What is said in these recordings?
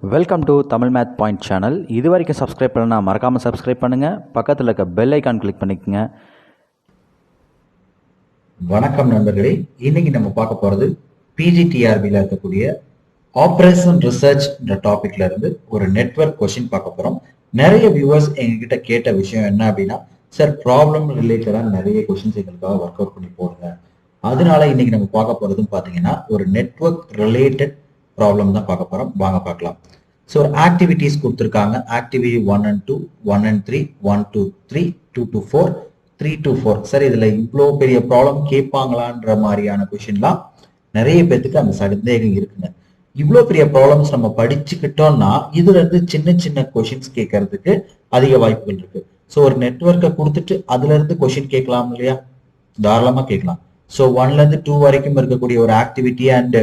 Welcome to Tamil math point channel. இது வரைக்கும் subscribe பண்ணனா மறக்காமல் சப்ஸ்கிரைப் பண்ணுங்கள். பக்கத்தில் இருக்க பெல் ஐக்கான் கிளிக் பண்ணிக்கோங்க. வணக்கம் நண்பர்களே, இன்னைக்கு நம்ம பார்க்க போகிறது பிஜிடிஆர்பியில் இருக்கக்கூடிய ஆப்ரேஷன் ரிசர்ச் டாபிக்ல இருந்து ஒரு நெட்வொர்க் கொஸ்டின் பார்க்க போகிறோம். நிறைய வியூவர்ஸ் எங்ககிட்ட கேட்ட விஷயம் என்ன அப்படின்னா, சார் ப்ராப்ளம் ரிலேட்டடாக நிறைய கொஸ்டின்ஸ் எங்களுக்காக ஒர்க் அவுட் பண்ணி போடுங்க. அதனால இன்னைக்கு நம்ம பார்க்க போகிறதும் பார்த்தீங்கன்னா ஒரு நெட்வொர்க் ரிலேட்டட் ப்ராப்ளம் தான் பார்க்க போகிறோம். வாங்க பார்க்கலாம். ஸோ ஒரு ஆக்டிவிட்டிஸ் கொடுத்துருக்காங்க. Activity 1 and 2, 1 and 3, 1 to 3, 2 to 4, 3 to 4. Sir இதில் இவ்வளோ பெரிய ப்ராப்ளம் கேட்பாங்களான்ற மாதிரியான கொஷின்லாம் நிறைய பேருக்கு அந்த சந்தேகம் இருக்குங்க. இவ்வளோ பெரிய ப்ராப்ளம்ஸ் நம்ம படிச்சுக்கிட்டோம்னா இதுல இருந்து சின்ன சின்ன கொஷின்ஸ் கேட்கறதுக்கு அதிக வாய்ப்புகள் இருக்கு. ஸோ ஒரு நெட்வொர்க்கை கொடுத்துட்டு அதுல இருந்து கொஷின் கேட்கலாம் இல்லையா? தாராளமா கேட்கலாம். ஸோ 1ல இருந்து 2 வரைக்கும் இருக்கக்கூடிய ஒரு ஆக்டிவிட்டி அண்ட்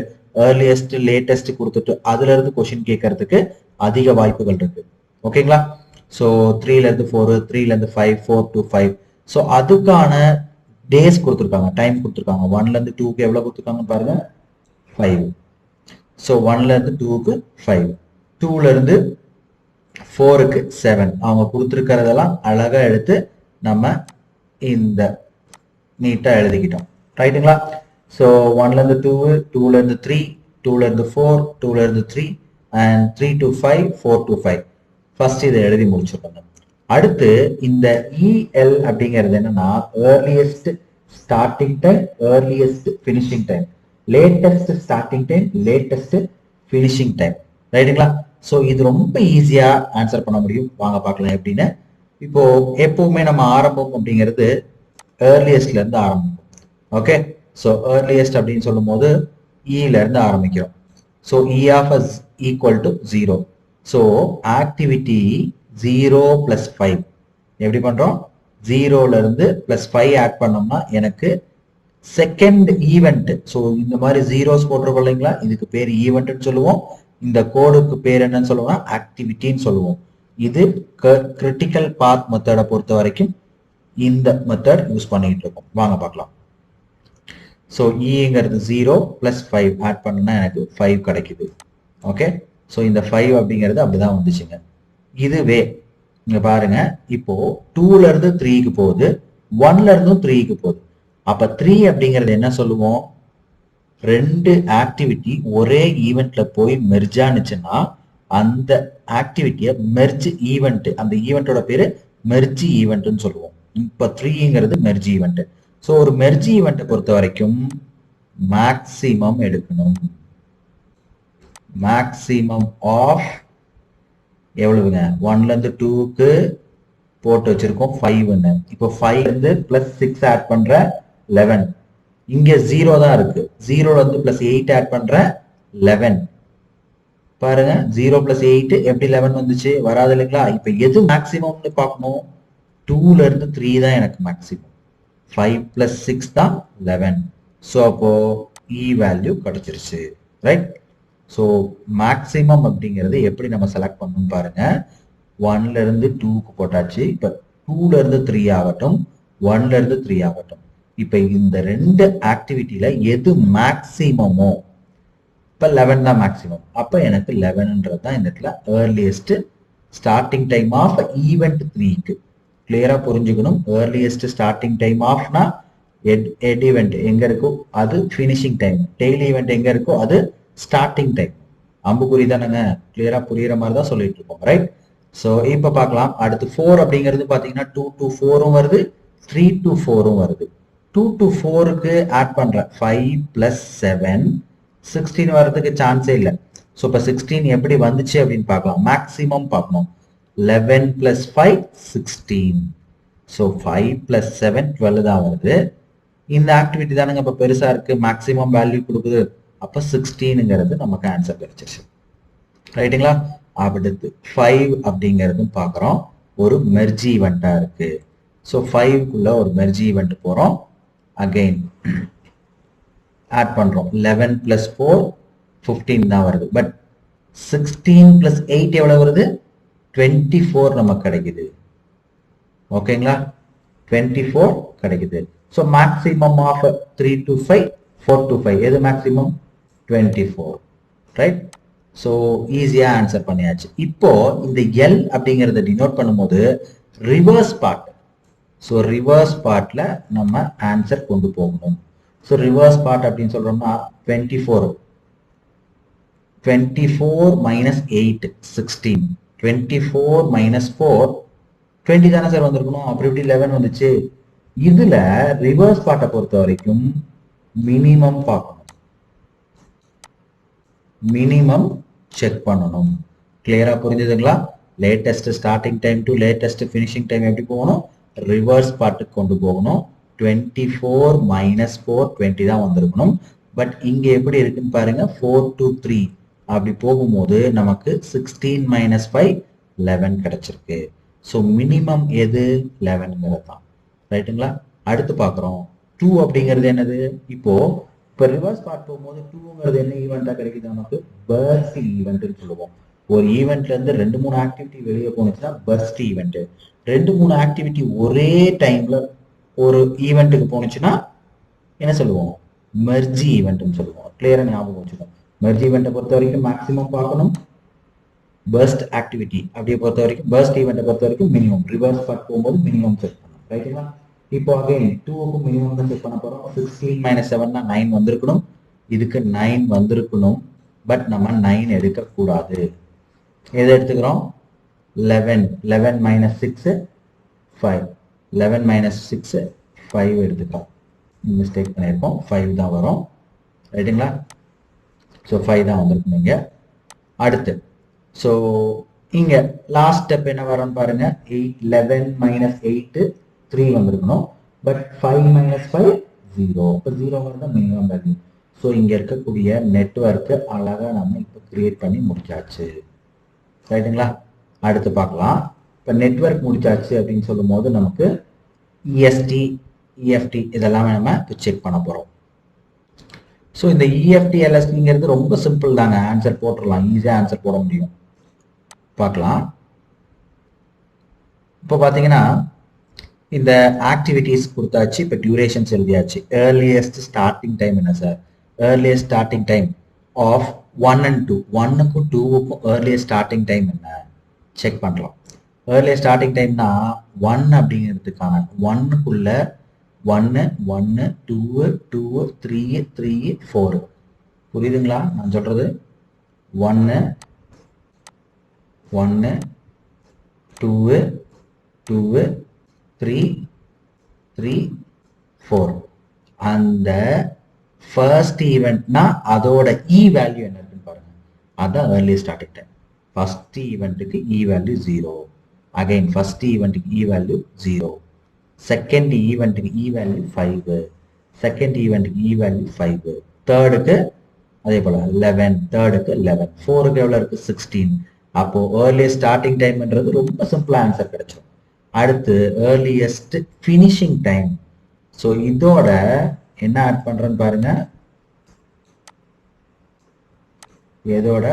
ஏர்லியஸ்ட் லேட்டஸ்ட் கொடுத்துட்டு அதுல இருந்து கொஸ்டின் கேட்கறதுக்கு அதிக வாய்ப்புகள் இருக்கு. ஓகேங்களா? ஸோ 3ல இருந்து 4, 3ல இருந்து 5, 4 to 5. ஸோ அதுக்கான டேஸ் கொடுத்துருக்காங்க, டைம் கொடுத்துருக்காங்க. 1ல இருந்து 2க்கு எவ்வளவு கொடுத்துருக்காங்க பாருங்க, 5. ஸோ 1ல இருந்து 2க்கு 5, 2ல இருந்து 4க்கு 7. அவங்க கொடுத்துருக்கிறதெல்லாம் அழகா எடுத்து நம்ம இந்த நீட்டா எழுதிக்கிட்டோம். ரைட்டுங்களா? ஸோ 1ல இருந்து 2, 2ல இருந்து 3, 2ல இருந்து 4, 2ல இருந்து 3 and 3 to 5, 4 to 5. ஃபர்ஸ்ட் இதை எழுதி முடிச்சிருக்கோங்க. அடுத்து இந்த EL அப்படிங்கிறது என்னன்னா earliest starting time, earliest finishing time, latest starting time, latest finishing time. ரைட்டுங்களா? ஸோ இது ரொம்ப ஈஸியா ஆன்சர் பண்ண முடியும். வாங்க பார்க்கலாம் எப்படின்னு. இப்போ எப்பவுமே நம்ம ஆரம்பம் அப்படிங்கிறது ஏர்லியஸ்ட்ல இருந்து ஆரம்பிக்கும். ஓகே, ஸோ ஏர்லியஸ்ட் அப்படின்னு சொல்லும் போது இல இருந்து ஆரம்பிக்கிறோம். So E of S equal to 0. So activity 0 + 5 எப்படி பண்றோம்? 0ல இருந்து +5 ஆட் பண்ணோம்னா எனக்கு செகண்ட் ஈவெண்ட். ஸோ இந்த மாதிரி ஜீரோஸ் போட்டிருக்கோம் இல்லைங்களா, இதுக்கு பேர் ஈவெண்ட்னு சொல்லுவோம். இந்த கோடுக்கு பேர் என்னன்னு சொல்லுவோம்? ஆக்டிவிட்டின்னு சொல்லுவோம். இது கிரிட்டிக்கல் பாத் மெத்தடை பொறுத்த வரைக்கும் இந்த மெத்தட் யூஸ் பண்ணிட்டு இருக்கோம். வாங்க பார்க்கலாம். ஸோ இங்கிறது 0 + 5 ஆட் பண்ணா எனக்கு 5 கிடைக்குது. ஓகே, ஸோ இந்த 5 அப்படிங்கிறது அப்படிதான் வந்துச்சுங்க. இதுவே இங்க பாருங்க, இப்போ 2ல இருந்து 3க்கு போகுது, 1ல இருந்தும் 3க்கு போகுது. அப்ப 3 அப்படிங்கிறது என்ன சொல்லுவோம்? ரெண்டு ஆக்டிவிட்டி ஒரே ஈவெண்ட்ல போய் மெர்ஜ் ஆனிச்சுன்னா அந்த ஆக்டிவிட்டியை மெர்ஜ் ஈவெண்ட், அந்த ஈவெண்டோட பேரு மெர்ஜ் ஈவெண்ட்னு சொல்லுவோம். இப்ப 3ங்கிறது மெர்ஜ் ஈவெண்ட். ஸோ ஒரு மெர்ஜ் ஈவெண்ட்டை பொறுத்த வரைக்கும் மேக்சிமம் எடுக்கணும். Maximum of எவ்வளவுங்க? 1ல இருந்து 2க்கு போட்டு வச்சிருக்கோம் 5ன்னு. இப்போ 5ல இருந்து +6 ஆட் பண்ற 11. இங்க 0 தான் இருக்கு. 0ல இருந்து +8 ஆட் பண்ற 11. பாருங்க, 0 + 8 எப்படி 11 வந்துச்சு? வராது இல்லைங்களா? இப்ப எது மேக்சிமம்னு பார்க்கணும்? 2ல இருந்து 3 தான் எனக்கு மேக்சிமம். 5 + 6 தான் 11. ஸோ அப்போ இ வேல்யூ கிடைச்சிருச்சு. ரைட்? ஸோ மேக்சிமம் அப்படிங்கிறது எப்படி நம்ம செலக்ட் பண்ணணும் பாருங்க. 1ல இருந்து 2க்கு போட்டாச்சு. இப்போ 2ல இருந்து 3 ஆகட்டும், 1ல இருந்து 3 ஆகட்டும். இப்போ இந்த ரெண்டு ஆக்டிவிட்டியில எது மேக்சிமமோ, இப்போ 11 தான் மேக்சிமம். அப்போ எனக்கு 11ன்றது தான் இந்த இடத்துல earliest starting time of event 3க்கு. கிளியரா புரிஞ்சுக்கணும். ஏர்லியஸ்ட் ஸ்டார்டிங் டைம் ஆஃப்னா ஹெட் ஈவெண்ட் எங்க இருக்கோ அது ஃபினிஷிங் டைம், டெய்ல் ஈவெண்ட் எங்க இருக்கோ அது ஸ்டார்டிங் டைம். அம்புக்குறி தானங்க? கிளியரா புரியுற மாதிரி தான் சொல்லிட்டு இருக்கோம். ரைட்? ஸோ இப்போ பார்க்கலாம். அடுத்து 4 அப்படிங்கிறது பார்த்தீங்கன்னா 2 to 4ம் வருது, 3 to 4ம் வருது. 2 to 4க்கு ஆட் பண்ற 5 + 7, 16 வர்றதுக்கு சான்ஸே இல்லை. ஸோ இப்போ 16 எப்படி வந்துச்சு அப்படின்னு பார்க்கலாம். மேக்சிமம் பார்க்கணும். 11 + 5, 16. ஸோ 5 + 7, 12 தான் வருது. இந்த ஆக்டிவிட்டி தானுங்க இப்போ பெருசா இருக்கு, மேக்சிமம் வேல்யூ கொடுக்குது. அப்போ 16ங்கிறது நமக்கு ஆன்சர் கிடைச்சிருச்சு. ரைட்டுங்களா? அடுத்து 5 அப்படிங்கிறதும் பார்க்குறோம். ஒரு மெர்ஜ் ஈவெண்ட்டா இருக்கு. ஸோ 5க்குள்ள ஒரு மெர்ஜ் ஈவெண்ட் போறோம். அகைன் ஆட் பண்றோம். 11 + 4, 15 தான் வருது. பட் 16 + 8 எவ்வளவு வருது? 24 நமக்கு கிடைக்குது. ஓகேங்களா? 24 கிடைக்குது. So maximum of 3 to 5, 4 to 5 எது மேக்சிமம்? 24. ரைட்? ஸோ ஈஸியா ஆன்சர் பண்ணியாச்சு. இப்போ இந்த எல் அப்படிங்கறத டினோட் பண்ணும்போது ரிவர்ஸ் பார்ட். ஸோ ரிவர்ஸ் பார்ட்ல நம்ம ஆன்சர் கொண்டு போகணும். ஸோ ரிவர்ஸ் பார்ட் அப்படின்னு சொல்றோம்னா 24 minus 8 16, 24 minus 4 20 தானே சார் வந்திருக்கணும். அப்புறம் எப்படி 11 வந்துச்சு? இதுல ரிவர்ஸ் பார்ட்டை பொறுத்த வரைக்கும் மினிமம் பார்க்கணும், மினிமம் செக் பண்ணணும். கிளியரா புரிஞ்சுதுங்களா? Latest starting time to latest finishing time எப்படி போகணும்? ரிவர்ஸ் பார்ட்டுக்கு கொண்டு போகணும். 24 minus 4 20 தான் வந்திருக்கணும். பட் இங்க எப்படி இருக்குன்னு பாருங்க, 4 to 3 அப்படி போகும்போது நமக்கு 16 minus 5 11 கிடைச்சிருக்கு. ஸோ மினிமம் எது? 11ங்கிறது தான். ரைட்டுங்களா? அடுத்து பார்க்குறோம் 2 அப்படிங்கிறது என்னது? இப்போ ரிவர்ஸ் பார்ட் போகும்போது 2ங்கிறது என்ன ஈவெண்டா கிடைக்குது நமக்கு? பர்ஸ்ட் ஈவெண்ட்னு சொல்லுவோம். ஒரு ஈவெண்ட்ல இருந்து 2-3 ஆக்டிவிட்டி வெளியே போனுச்சுன்னா பர்ஸ்ட் ஈவெண்ட். 2-3 ஆக்டிவிட்டி ஒரே டைம்ல ஒரு ஈவெண்ட்டுக்கு போனுச்சுன்னா என்ன சொல்லுவோம்? மெர்ஜி ஈவெண்ட்னு சொல்லுவோம். கிளியரா ஞாபகம் வச்சுக்கோங்க. மெர்ஜ் ஈவெண்ட்டை பொறுத்த வரைக்கும் மேக்ஸிமம் பார்க்கணும். பர்ஸ்ட் ஆக்டிவிட்டி அப்படியே பொறுத்த வரைக்கும், பர்ஸ்ட் ஈவெண்ட்டை பொறுத்த வரைக்கும் மினிமம். ரிவர்ஸ் பார்ட் போகும்போது மினிமம் செக் பண்ணணும். ரைட்டுங்களா? இப்போ அகைன் 2க்கும் மினிமம் தான் செக் பண்ண போறோம். 16 minus 7னா 9 வந்திருக்கணும். இதுக்கு 9 வந்திருக்கணும். பட் நம்ம 9 எடுக்க கூடாது. எதை எடுத்துக்கிறோம்? 11 11 minus 6 5, 11 minus 6 5 எடுத்துக்கிறோம். மிஸ்டேக் பண்ணியிருக்கோம். 5 தான் வரும். ரைட்டுங்களா? ஸோ 5 தான் வந்திருக்கும் இங்க. அடுத்து ஸோ இங்க லாஸ்ட் ஸ்டெப் என்ன வரும்னு பாருங்க. 11 minus 8 3 வந்திருக்கணும். But 5 minus 5 0. இப்போ 0 வருது மினிமம் வேல்யூ. ஸோ இங்க இருக்கக்கூடிய நெட்வொர்க்கு அழகா நம்ம இப்போ கிரியேட் பண்ணி முடிச்சாச்சு. ரைட்டுங்களா? அடுத்து பார்க்கலாம். இப்போ நெட்வொர்க் முடிச்சாச்சு அப்படின்னு சொல்லும் போது நமக்கு இஎஸ்டி இஎஃப்டி இதெல்லாம் நம்ம இப்போ செக் பண்ண போறோம். ஸோ இந்த இஎஃப்டி எல்எஸ்டிங்கிறது ரொம்ப சிம்பிள் தாங்க. ஆன்சர் போட்டுடலாம், ஈஸியாக ஆன்சர் போட முடியும். பார்க்கலாம். இப்போ பார்த்தீங்கன்னா இந்த ஆக்டிவிட்டிஸ் கொடுத்தாச்சு. இப்போ டியூரேஷன்ஸ் எழுதியாச்சு. ஏர்லியஸ்ட் ஸ்டார்டிங் டைம் என்ன sir? Earliest starting time of 1 and 2. 1க்கும் 2க்கும் ஏர்லியஸ்ட் ஸ்டார்டிங் டைம் என்ன செக் பண்ணலாம். ஏர்லியஸ்ட் ஸ்டார்டிங் டைம்னா 1 அப்படிங்கிறதுக்கான 1க்குள்ள 1 1 2 2 3 3 4. புரியுதுங்களா நான் சொல்றது? 1 1 2 2 3 3 4. அந்த ஃபர்ஸ்ட் ஈவெண்ட்னா அதோட இ வேல்யூ என்ன இருக்குன்னு பாருங்க. அதான் ஏர்லியஸ்ட் ஸ்டார்டிங் டைம். ஃபர்ஸ்ட் ஈவெண்ட்டுக்கு இ வேல்யூ 0. அகைன் ஃபர்ஸ்ட் ஈவெண்ட்டுக்கு இ வேல்யூ 0. செகண்ட் ஈவெண்ட்டுக்கு இ வேல்யூ 5. செகண்ட் ஈவெண்ட்டுக்கு இ வேல்யூ 5. தேர்டுக்கு அதே போல 11. தேர்டுக்கு 11. ஃபோருக்கு எவ்வளோ இருக்கு? 16. அப்போ ஏர்லியஸ்ட் ஸ்டார்டிங் டைம்ன்றது ரொம்ப சிம்பிளா ஆன்சர் கிடைச்சிடும். அடுத்து ஏர்லியஸ்ட் ஃபினிஷிங் டைம். ஸோ இதோட என்ன ஆட் பண்றேன்னு பாருங்க. இதோட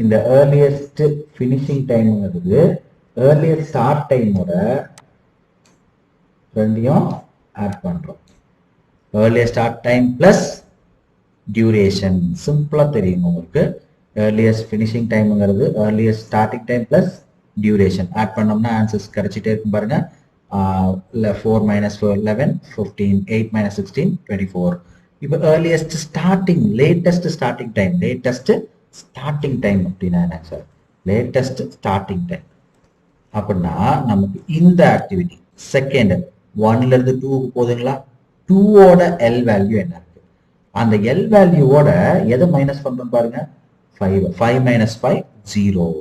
இந்த ஏர்லியஸ்ட் ஃபினிஷிங் டைம்ங்கிறது ஏர்லியஸ்ட் ஸ்டார்ட் டைமோட ரெண்டையும் ஆட் பண்றோம். Earliest start time plus duration. சிம்பிளா தெரியும் உங்களுக்கு. ஏர்லியஸ்ட் ஃபினிஷிங் டைம்ங்கிறது earliest starting time plus duration add பண்ணோம்னா ஆன்சர்ஸ் கிடைச்சிட்டே இருக்கும் பாருங்க. 4 minus 4 11 15, 8 minus 16 24. இப்போ earliest starting latest starting time. Latest starting time அப்படின்னா என்ன சார்? லேட்டஸ்ட் ஸ்டார்டிங் டைம் அப்படின்னா நமக்கு இந்த ஆக்டிவிட்டி செகண்ட் 1ல இருந்து 2க்கு போகுதுங்களா? 2ஓட எல் வேல்யூ என்ன இருக்கு? அந்த எல் வேல்யூவோட எதை மைனஸ் பண்றோம் பாருங்க. 5. 5 minus 5 0.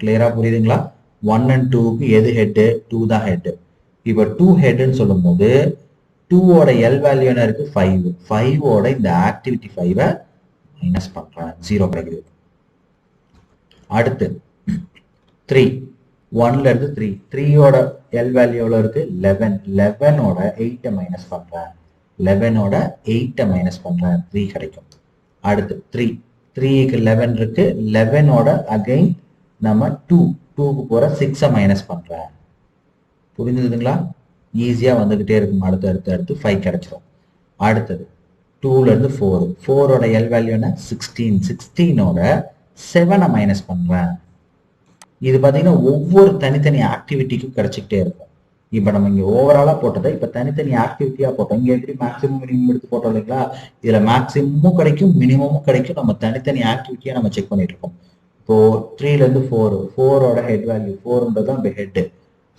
கிளியரா புரியுதுங்களா? 1 and 2க்கு எது ஹெட்? 2 தான் ஹெட். இப்போ 2 ஹெட்னு சொல்லும் போது 2ஓட எல் வேல்யூ என்ன இருக்கு? 5. 5ஓட இந்த ஆக்டிவிட்டி 5 மைனஸ் பண்றேன். 0 கிடைக்குது. அடுத்து 3. 1ல இருந்து 3. 3ஓட எல் வேல்யூ எவ்வளவு இருக்கு? 11. 11ஓட 8 மைனஸ் பண்றேன். 11ஓட 8 மைனஸ் பண்றேன். 3 கிடைக்கும். அடுத்து 3. 3க்கு 11 இருக்கு. 11ஓட அகைன் நம்ம 2க்கு போற 6 மைனஸ் பண்றேன். புரிஞ்சுதுங்களா? ஈஸியா வந்துகிட்டே இருக்கும். அடுத்து அடுத்து அடுத்து 5 கிடைச்சிடும். அடுத்தது 2ல இருந்து 4. 4ஓட எல் வேல்யூ என்ன? 16. 16ஓட 7 மைனஸ் பண்றேன். இது பாத்தீங்கன்னா ஒவ்வொரு தனித்தனி ஆக்டிவிட்டிக்கும் கிடைச்சிக்கிட்டே இருக்கும். இப்ப நம்ம இங்க ஓவராலா போட்டதை இப்ப தனித்தனி ஆக்டிவிட்டியா போட்டோம். இங்க எப்படி மேக்ஸிமம் மினிமம் எடுத்து போட்டோம் இல்லைங்களா? இதுல மேக்ஸிமமும் கிடைக்கும், மினிமமும் கிடைக்கும். நம்ம தனித்தனி ஆக்டிவிட்டியா நம்ம செக் பண்ணிட்டு இருக்கோம். இப்போ 3ல இருந்து 4, 4ஓட ஹெட் வேல்யூ 4ன்றது தான் ஹெட்.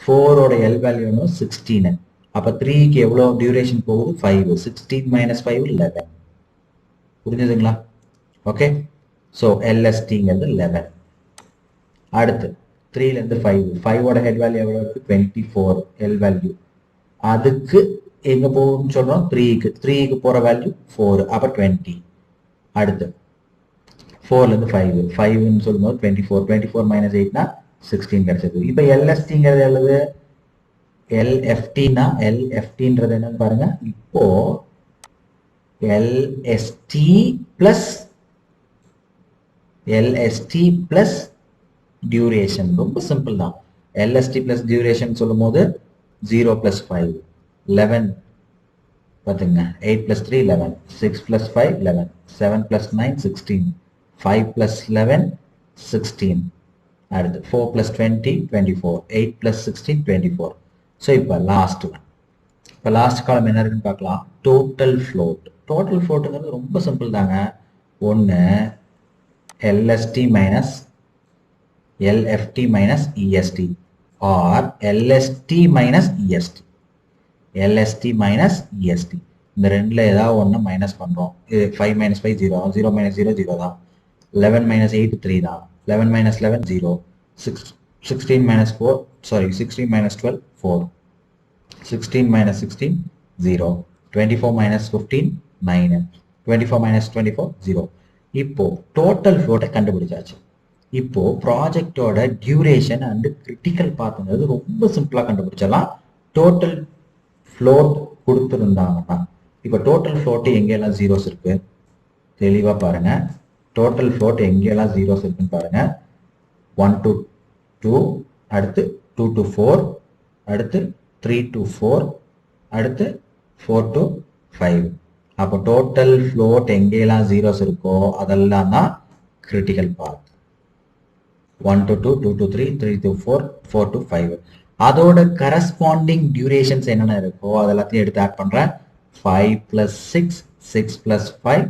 4ஓட L value 16. அப்ப 3க்கு எவ்வளவு டியூரேஷன் போகுது? 5. 16 மைனஸ் 5 11. புரிஞ்சுதுங்களா? ஓகே. ஸோ எல்எஸ்டிங்கிறது 11. அடுத்து 3ல இருந்து 5, 5ஓட ஹெட் வேல்யூ எவ்வளவு இருக்கு? 24 எல் வேல்யூ. அதுக்கு எங்க போகும்னு சொல்றோம்? 3க்கு போற வேல்யூ 4. அப்ப 20. அடுத்து 4ல இருந்து 5, 5ன்னு சொல்லும்போது 24, 24 மைனஸ் 8னா 16 கிடைச்சது. இப்ப எல்எஸ்டிங்கிறது எழுது எல்எஃப்டினா எல்எஃப்டின்றது என்னன்னு பாருங்க. இப்போ எல்எஸ்டி பிளஸ் டியூரேஷன். ரொம்ப சிம்பிள் தான். எல்எஸ்டி பிளஸ் டியூரேஷன் சொல்லும் போது 0 பிளஸ் 5 11. பாத்துங்க 8 பிளஸ் 3 11, 6 பிளஸ் 5 11, 7 பிளஸ் 9 16, 5 பிளஸ் 11 16. அடுத்து 4 பிளஸ் 20 24, 8 பிளஸ் 16 24. ஸோ இப்போ லாஸ்ட் ஒன். இப்போ லாஸ்ட் காலம் என்ன இருக்குன்னு பார்க்கலாம். Total float. டோட்டல் ஃப்ளோட்டுங்கிறது ரொம்ப சிம்பிள் தாங்க. ஒன்று LST minus LFT minus EST or LST minus EST. LST minus EST இந்த ரெண்டுல ஏதாவது ஒன்று மைனஸ் பண்றோம். இது 5 மைனஸ் 5 0, 0 மைனஸ் 0 0 தான். 11 மைனஸ் 8 3 தான். 11 minus 11 0, 16 minus 4 sorry 16 minus 12 4, 16 minus 16 0, 24 minus 15 9, 24 minus 24 0. இப்போ டோட்டல் ஃப்ளோட்டை கண்டுபிடிச்சாச்சு. இப்போ ப்ராஜெக்டோட டியூரேஷன் அண்ட் கிரிட்டிக்கல் பாத்துங்கிறது ரொம்ப சிம்பிளா கண்டுபிடிச்சலாம். டோட்டல் ஃப்ளோட் கொடுத்துருந்தாங்கன்னா இப்போ டோட்டல் ஃப்ளோட் எங்கெல்லாம் ஜீரோஸ் இருக்கு தெளிவா பாருங்க. டோட்டல் ஃப்ளோட் எங்கெல்லாம் ஜீரோஸ் இருக்குன்னு பாருங்க. 1 to 2, அடுத்து 2 to 4, அடுத்து 3 to 4, அடுத்து 4 to 5. அப்போ டோட்டல் ஃப்ளோட் எங்கெல்லாம் ஜீரோஸ் இருக்கோ அதெல்லாம் தான் critical path. 1 to 2, 2 to 3, 3 to 4, 4 to 5. அதோட கரஸ்பாண்டிங் டியூரேஷன்ஸ் என்னென்ன இருக்கோ அதெல்லாத்தையும் எடுத்து ஆட் பண்றேன். 5 plus 6, 6 plus 5,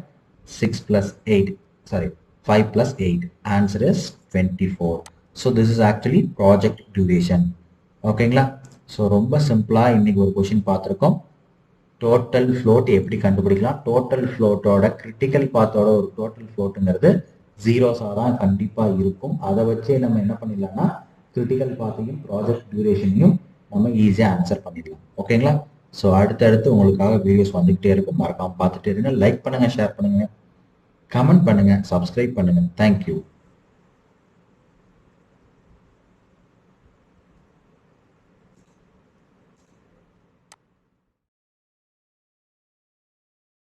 6 plus 8. Sorry, 5 plus 8. Answer is 24. So this is actually project duration. ஓகேங்களா? ஸோ ரொம்ப சிம்பிளா இன்னைக்கு ஒரு கொஸ்டின் பார்த்துருக்கோம். டோட்டல் ஃப்ளோட் எப்படி கண்டுபிடிக்கலாம். டோட்டல் ஃப்ளோட்டோட கிரிட்டிக்கல் பாத்தோட ஒரு டோட்டல் ஃப்ளோட்டுங்கிறது ஜீரோஸாக தான் கண்டிப்பா இருக்கும். அதை வச்சே நம்ம என்ன பண்ணிடலாம்னா கிரிட்டிக்கல் பாத்தையும் ப்ராஜெக்ட் டியூரேஷனையும் நம்ம ஈஸியாக ஆன்சர் பண்ணிடலாம். ஓகேங்களா? ஸோ அடுத்தடுத்து உங்களுக்காக வீடியோஸ் வந்துகிட்டே இருக்கும். மறக்காம பார்த்துட்டே இருங்க. லைக் பண்ணுங்க, ஷேர் பண்ணுங்க, கமெண்ட் பண்ணுங்க, சப்ஸ்கிரைப் பண்ணுங்க. தேங்க்யூ.